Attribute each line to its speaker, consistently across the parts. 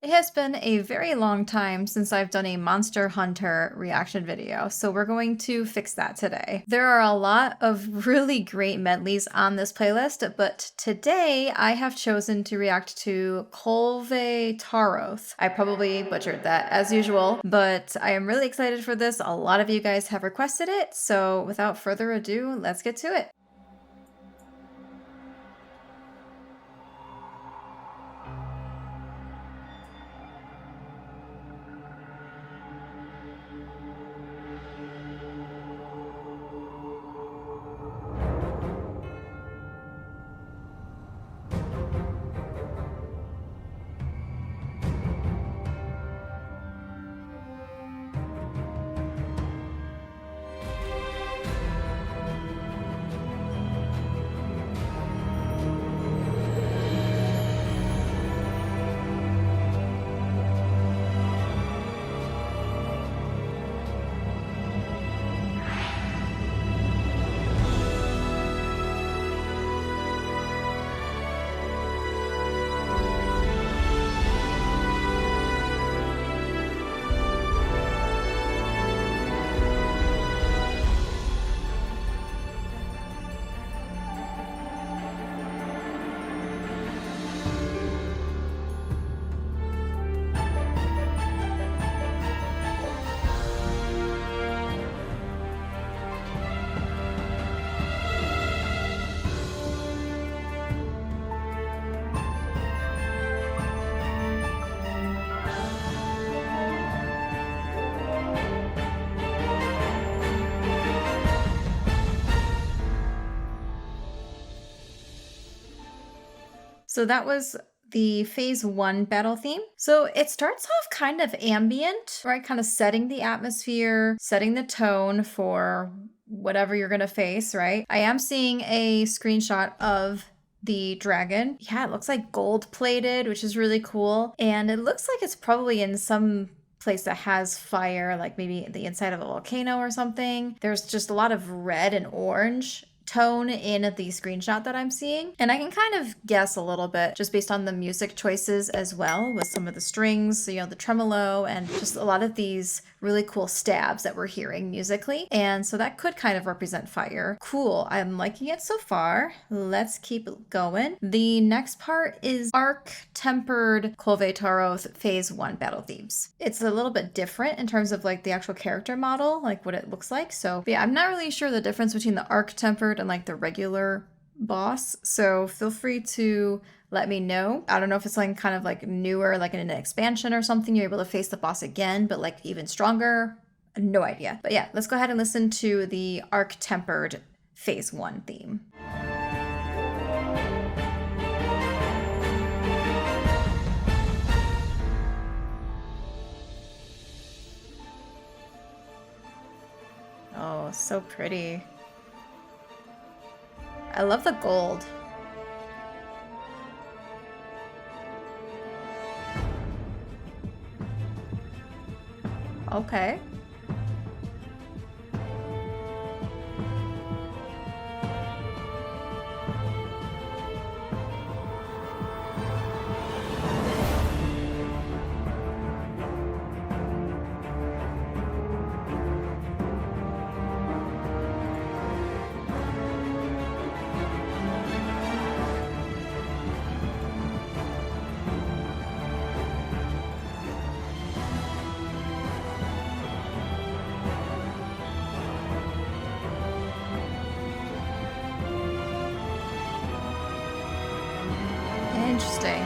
Speaker 1: It has been a very long time since I've done a Monster Hunter reaction video, so we're going to fix that today. There are a lot of really great medleys on this playlist, but today I have chosen to react to Kulve Taroth. I probably butchered that as usual, but I am really excited for this. A lot of you guys have requested it, so without further ado, let's get to it. So that was the phase 1 battle theme. So it starts off kind of ambient, right? Kind of setting the atmosphere, setting the tone for whatever you're gonna face, right? I am seeing a screenshot of the dragon. Yeah, it looks like gold plated, which is really cool. And it looks like it's probably in some place that has fire, like maybe the inside of a volcano or something. There's just a lot of red and orange tone in the screenshot that I'm seeing. And I can kind of guess a little bit just based on the music choices as well, with some of the strings, you know, the tremolo, and just a lot of these really cool stabs that we're hearing musically. And so that could kind of represent fire. Cool, I'm liking it so far. Let's keep going. The next part is arc-tempered Kulve Taroth phase 1 battle themes. It's a little bit different in terms of like the actual character model, like what it looks like. So yeah, I'm not really sure the difference between the arc-tempered and like the regular boss, so feel free to let me know. I don't know if it's like kind of like newer, like in an expansion or something, you're able to face the boss again, but like even stronger. No idea. But yeah, let's go ahead and listen to the arc-tempered phase 1 theme. Oh, so pretty. I love the gold. Okay. Interesting.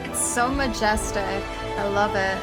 Speaker 1: It's so majestic. I love it.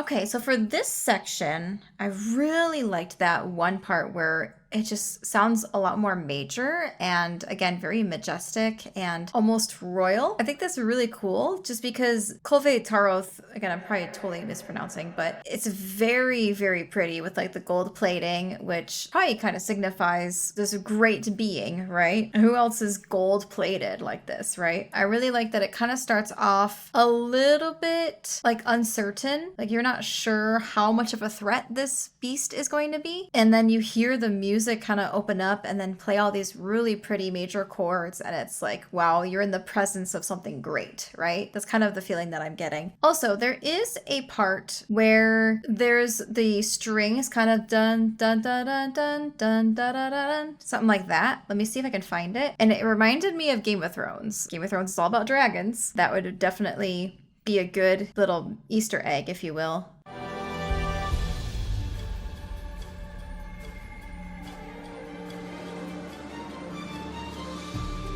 Speaker 1: Okay, so for this section, I really liked that one part where it just sounds a lot more major and again, very majestic and almost royal. I think that's really cool just because Kulve Taroth, again, I'm probably totally mispronouncing, but it's very, very pretty with like the gold plating, which probably kind of signifies this great being, right? Who else is gold plated like this, right? I really like that it kind of starts off a little bit like uncertain, like you're not sure how much of a threat this beast is going to be. And then you hear the music kind of open up and then play all these really pretty major chords, and it's like, wow, you're in the presence of something great, right? That's kind of the feeling that I'm getting. Also, there is a part where there's the strings kind of dun dun dun dun dun dun dun dun dun, something like that. Let me see if I can find it. And it reminded me of Game of Thrones. Game of Thrones is all about dragons. That would definitely be a good little Easter egg, if you will.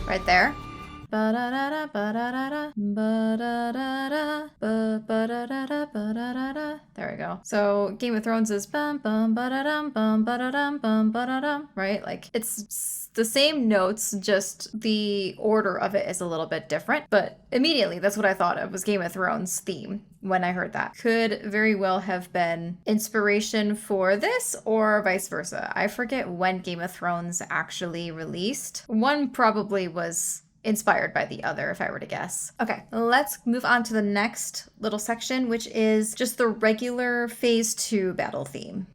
Speaker 1: Right there. There we go. So Game of Thrones is bum bum ba-da-dum bum ba-da-dum bum ba-da-dum, right? Like it's the same notes, just the order of it is a little bit different. But immediately that's what I thought of was Game of Thrones theme when I heard that. Could very well have been inspiration for this or vice versa. I forget when Game of Thrones actually released. One probably was inspired by the other, if I were to guess. Okay, let's move on to the next little section, which is just the regular Phase 2 battle theme.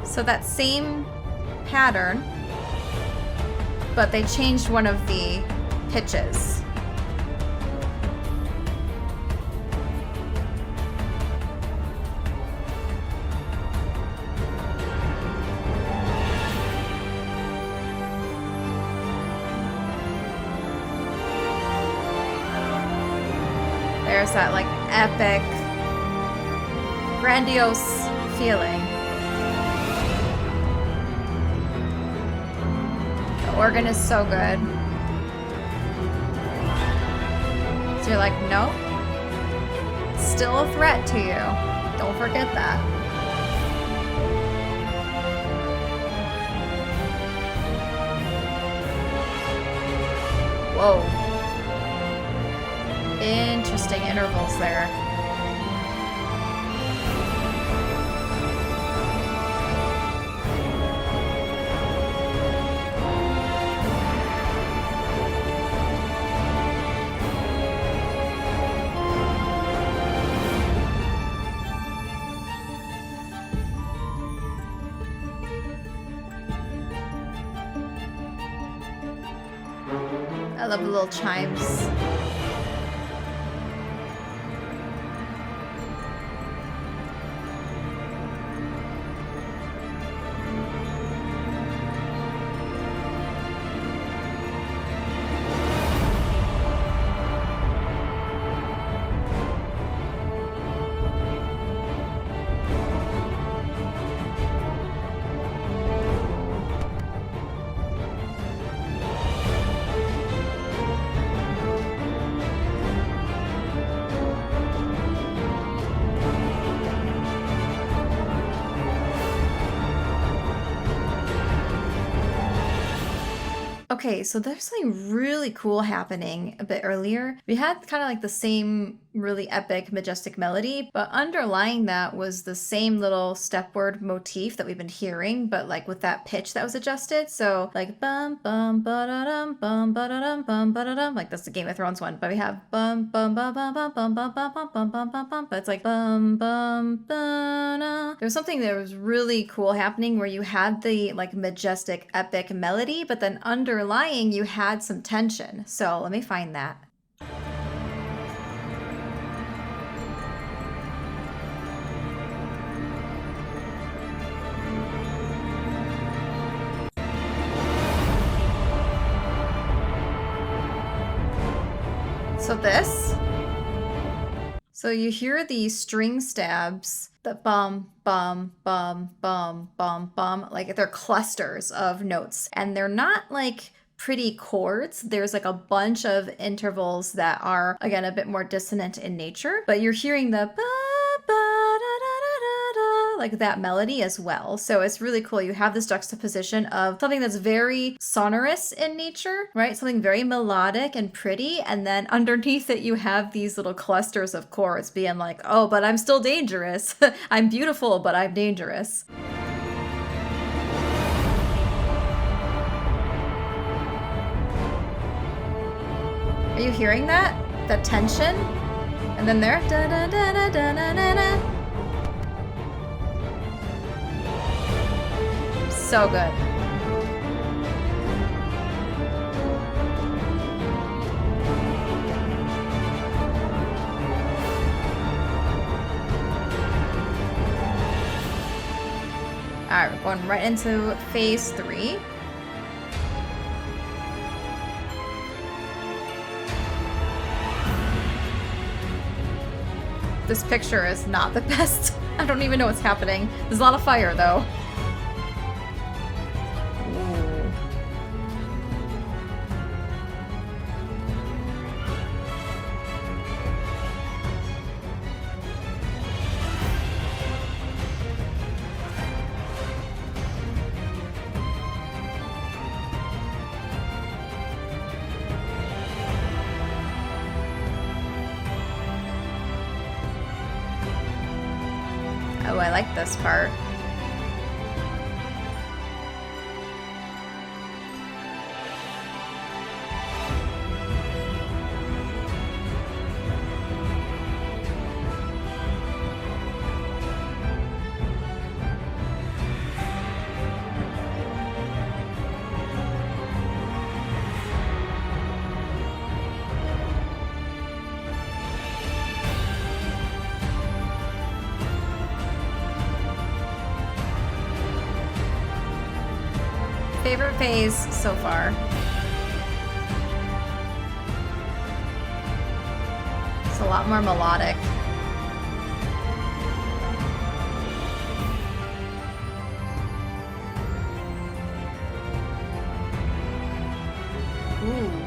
Speaker 1: So that same pattern, but they changed one of the pitches. There's that like epic, grandiose feeling. The organ is so good. So you're like, no, it's still a threat to you. Don't forget that. Whoa. Interesting intervals there. I love the little chimes. Okay, so there's something really cool happening a bit earlier. We had kind of like the same really epic, majestic melody, but underlying that was the same little step word motif that we've been hearing, but like with that pitch that was adjusted. So like bum bum ba-da-dum bum ba-da-dum bum ba-da-dum, like that's the Game of Thrones one, but we have bum bum bum bum bum bum bum bum bum bum bum bum bum, but it's like bum bum ba-da. There's something that was really cool happening where you had the like majestic, epic melody, but then underlying you had some tension. So let me find that. So this So you hear these string stabs, the bum, bum, bum, bum, bum, bum, like they're clusters of notes. And they're not like pretty chords. There's like a bunch of intervals that are, again, a bit more dissonant in nature, but you're hearing the ba, ba, da, da, da, da, da, like that melody as well. So it's really cool. You have this juxtaposition of something that's very sonorous in nature, right? Something very melodic and pretty. And then underneath it, you have these little clusters of chords being like, oh, but I'm still dangerous. I'm beautiful, but I'm dangerous. Are you hearing that? That tension? And then there, da da da da da da da da. So good. All right, we're going right into phase 3. This picture is not the best. I don't even know what's happening. There's a lot of fire, though. Ooh. Oh, I like this part. Favorite phase so far. It's a lot more melodic. Ooh.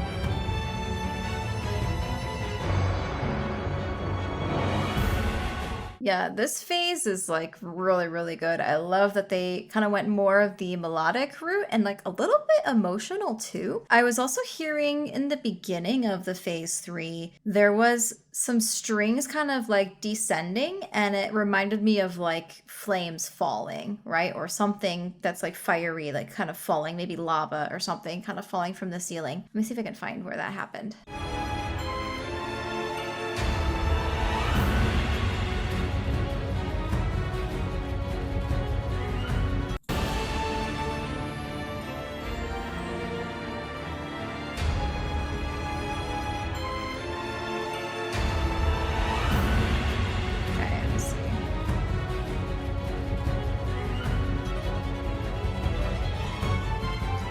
Speaker 1: Yeah, this phase is like really, really good. I love that they kind of went more of the melodic route and like a little bit emotional too. I was also hearing in the beginning of the phase 3, there was some strings kind of like descending, and it reminded me of like flames falling, right? Or something that's like fiery, like kind of falling, maybe lava or something kind of falling from the ceiling. Let me see if I can find where that happened.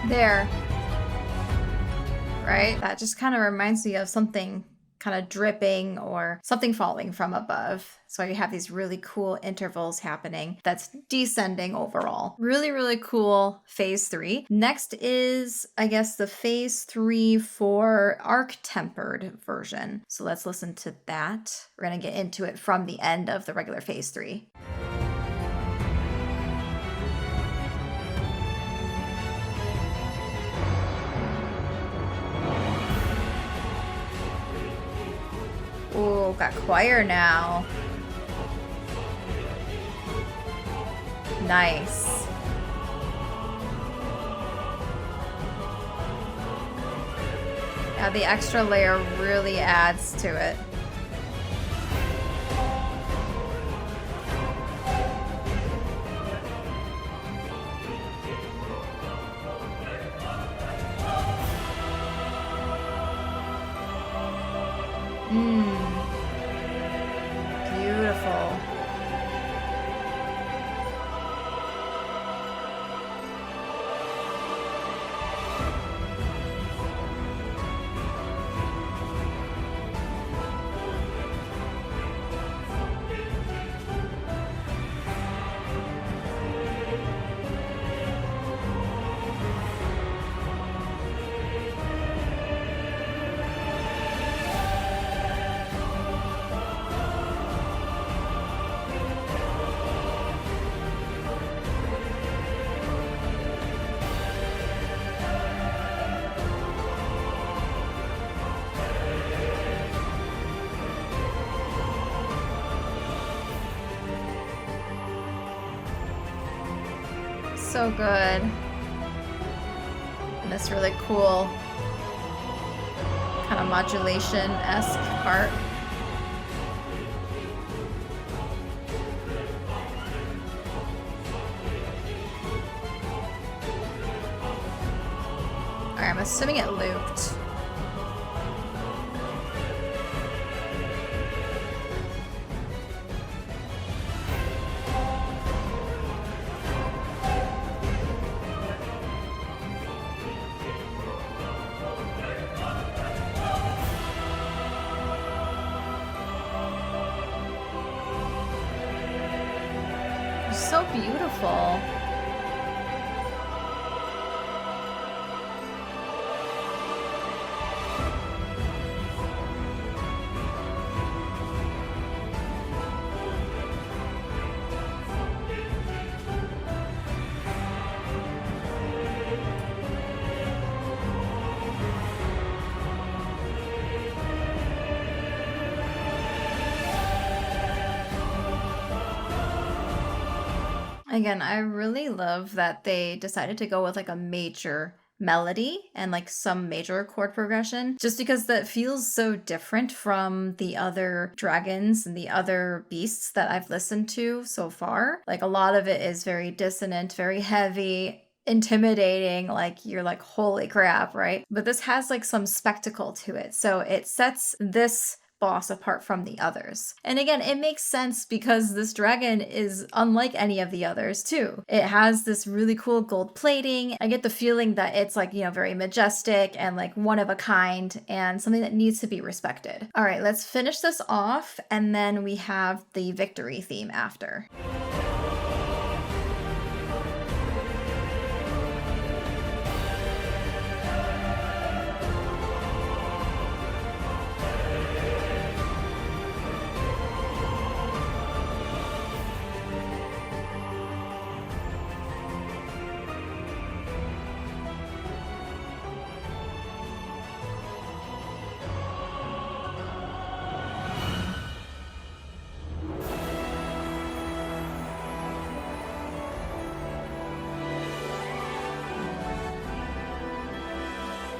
Speaker 1: There. Right? That just kind of reminds me of something kind of dripping or something falling from above. So you have these really cool intervals happening that's descending overall. Really, really cool phase 3. Next is, I guess, the phase 3 for arc-tempered version. So let's listen to that. We're going to get into it from the end of the regular phase 3. Ooh, got choir now. Nice. Yeah, the extra layer really adds to it. Beautiful. So good. And this really cool kind of modulation-esque part. Alright, I'm assuming it looped. So beautiful. Again, I really love that they decided to go with like a major melody and like some major chord progression, just because that feels so different from the other dragons and the other beasts that I've listened to so far. Like a lot of it is very dissonant, very heavy, intimidating, like you're like, holy crap, right? But this has like some spectacle to it. So it sets this boss apart from the others. And again, it makes sense because this dragon is unlike any of the others too. It has this really cool gold plating. I get the feeling that it's like, you know, very majestic and like one of a kind and something that needs to be respected. All right, let's finish this off and then we have the victory theme after.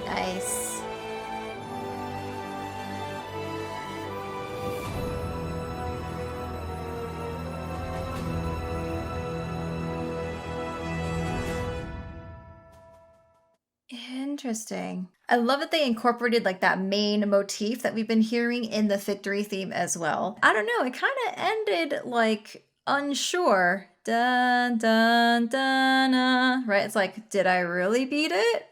Speaker 1: Nice. Interesting. I love that they incorporated like that main motif that we've been hearing in the victory theme as well. I don't know, it kind of ended like unsure. Dun dun dun, right? It's like, did I really beat it?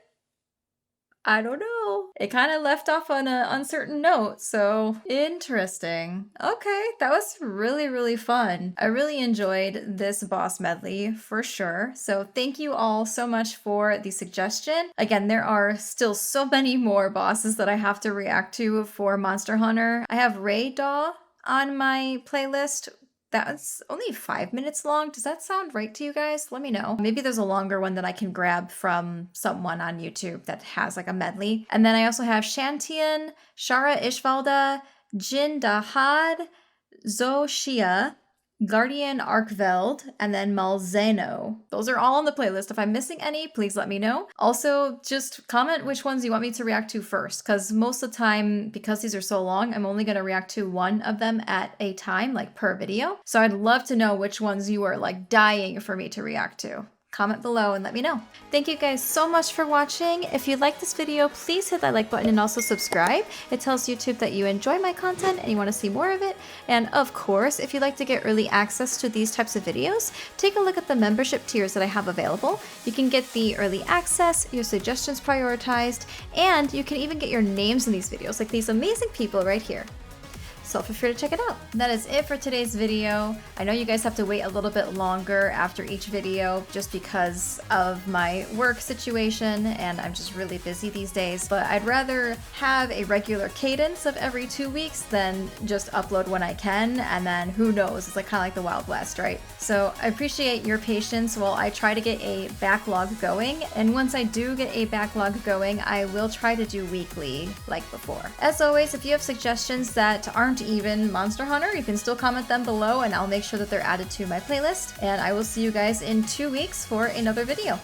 Speaker 1: I don't know. It kind of left off on an uncertain note, so interesting. Okay, that was really, really fun. I really enjoyed this boss medley for sure. So thank you all so much for the suggestion. Again, there are still so many more bosses that I have to react to for Monster Hunter. I have Ray Daw on my playlist. That's only 5 minutes long. Does that sound right to you guys? Let me know. Maybe there's a longer one that I can grab from someone on YouTube that has like a medley. And then I also have Shantian, Shara Ishvalda, Jin Dahad, Zoshia, Guardian Arkveld, and then Malzeno. Those are all on the playlist. If I'm missing any, please let me know. Also, just comment which ones you want me to react to first, because most of the time, because these are so long, I'm only going to react to one of them at a time, like per video. So I'd love to know which ones you are like dying for me to react to. Comment below and let me know. Thank you guys so much for watching. If you like this video, please hit that like button and also subscribe. It tells YouTube that you enjoy my content and you want to see more of it. And of course, if you'd like to get early access to these types of videos, take a look at the membership tiers that I have available. You can get the early access, your suggestions prioritized, and you can even get your names in these videos, like these amazing people right here. So feel free to check it out. That is it for today's video. I know you guys have to wait a little bit longer after each video just because of my work situation and I'm just really busy these days, but I'd rather have a regular cadence of every 2 weeks than just upload when I can, and then who knows, it's like kind of like the Wild West, right? So I appreciate your patience while I try to get a backlog going, and once I do get a backlog going, I will try to do weekly like before. As always, if you have suggestions that aren't and even Monster Hunter, you can still comment them below and I'll make sure that they're added to my playlist. And I will see you guys in 2 weeks for another video.